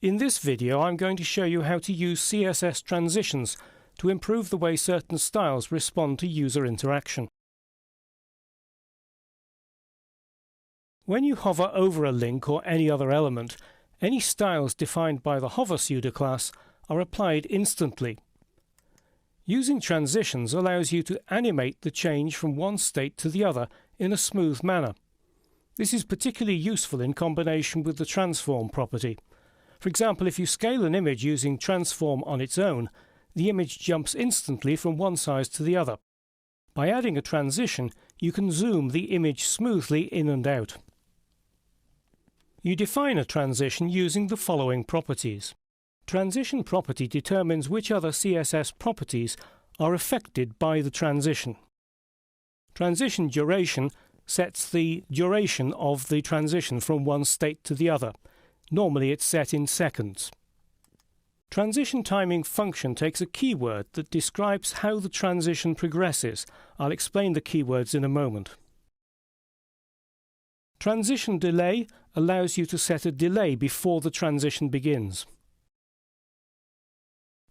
In this video I'm going to show you how to use CSS transitions to improve the way certain styles respond to user interaction. When you hover over a link or any other element, any styles defined by the hover pseudo class are applied instantly. Using transitions allows you to animate the change from one state to the other in a smooth manner. This is particularly useful in combination with the transform property. For example, if you scale an image using transform on its own, the image jumps instantly from one size to the other. By adding a transition, you can zoom the image smoothly in and out. You define a transition using the following properties. Transition property determines which other CSS properties are affected by the transition. Transition duration sets the duration of the transition from one state to the other. Normally it's set in seconds. Transition timing function takes a keyword that describes how the transition progresses. I'll explain the keywords in a moment. Transition delay allows you to set a delay before the transition begins.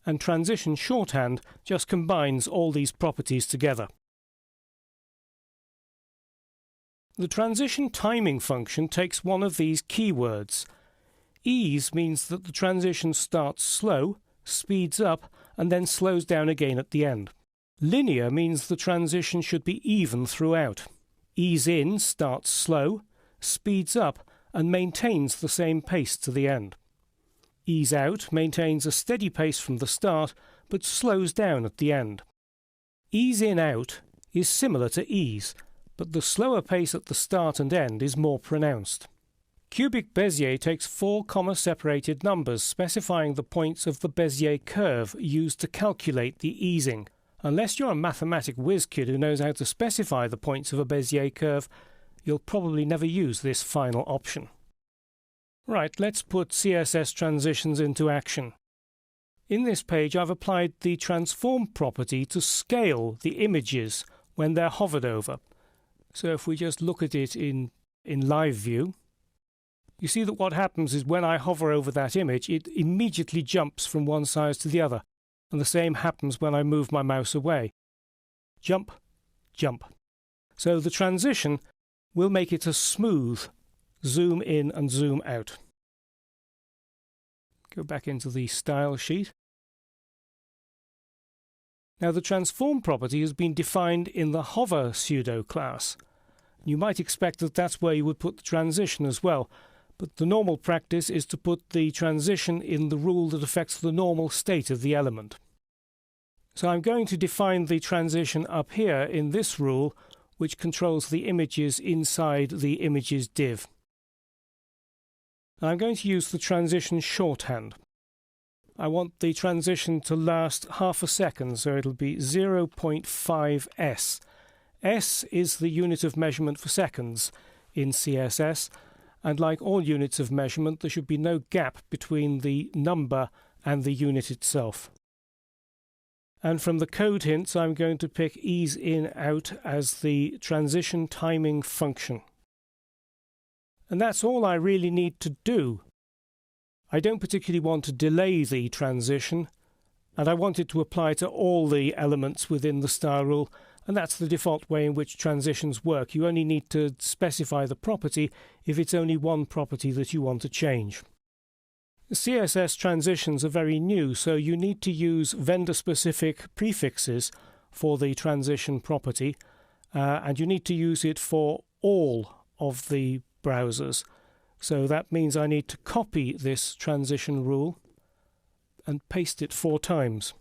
And transition shorthand just combines all these properties together. The transition timing function takes one of these keywords. Ease means that the transition starts slow, speeds up, and then slows down again at the end. Linear means the transition should be even throughout. Ease in starts slow, speeds up, and maintains the same pace to the end. Ease out maintains a steady pace from the start, but slows down at the end. Ease in out is similar to ease, but the slower pace at the start and end is more pronounced. Cubic Bezier takes four comma-separated numbers specifying the points of the Bezier curve used to calculate the easing. Unless you're a mathematic whiz kid who knows how to specify the points of a Bezier curve, you'll probably never use this final option. Right, let's put CSS transitions into action. In this page I've applied the transform property to scale the images when they're hovered over. So if we just look at it in live view, you see that what happens is when I hover over that image, it immediately jumps from one size to the other, and the same happens when I move my mouse away. Jump, jump. So the transition will make it a smooth zoom in and zoom out. Go back into the style sheet. Now the transform property has been defined in the hover pseudo class. You might expect that that's where you would put the transition as well, but the normal practice is to put the transition in the rule that affects the normal state of the element. So I'm going to define the transition up here in this rule, which controls the images inside the images div. I'm going to use the transition shorthand. I want the transition to last half a second, so it'll be 0.5 s. S is the unit of measurement for seconds in CSS, and like all units of measurement, there should be no gap between the number and the unit itself. And from the code hints, I'm going to pick ease in out as the transition timing function. And that's all I really need to do. I don't particularly want to delay the transition, and I want it to apply to all the elements within the style rule, and that's the default way in which transitions work. You only need to specify the property if it's only one property that you want to change. CSS transitions are very new, so you need to use vendor-specific prefixes for the transition property, and you need to use it for all of the browsers. So that means I need to copy this transition rule and paste it 4 times.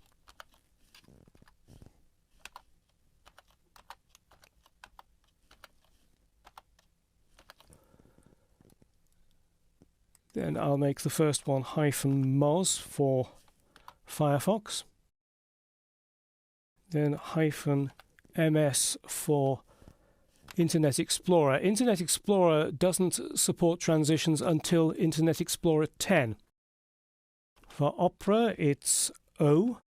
Then I'll make the first one -moz for Firefox. Then -ms for Internet Explorer. Internet Explorer doesn't support transitions until Internet Explorer 10. For Opera it's O.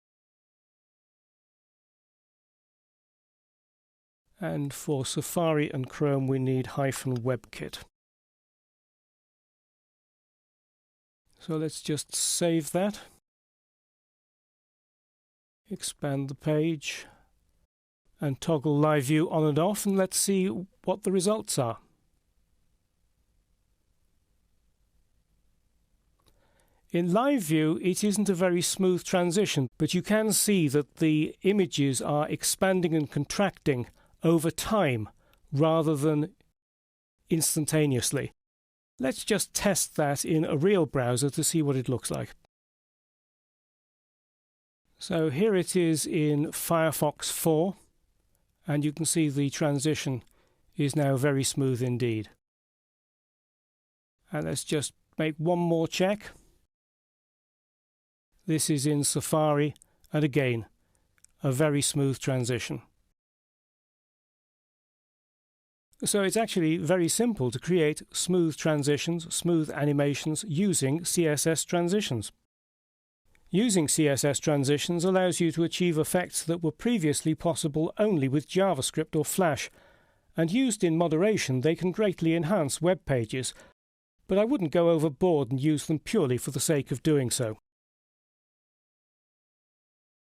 And for Safari and Chrome we need -WebKit. So let's just save that. Expand the page and toggle live view on and off, and let's see what the results are. In live view, it isn't a very smooth transition, but you can see that the images are expanding and contracting over time rather than instantaneously. Let's just test that in a real browser to see what it looks like. So here it is in Firefox 4, and you can see the transition is now very smooth indeed. And let's just make one more check. This is in Safari, and again, a very smooth transition. So it's actually very simple to create smooth transitions, smooth animations using CSS transitions. Using CSS transitions allows you to achieve effects that were previously possible only with JavaScript or Flash, and used in moderation they can greatly enhance web pages, but I wouldn't go overboard and use them purely for the sake of doing so.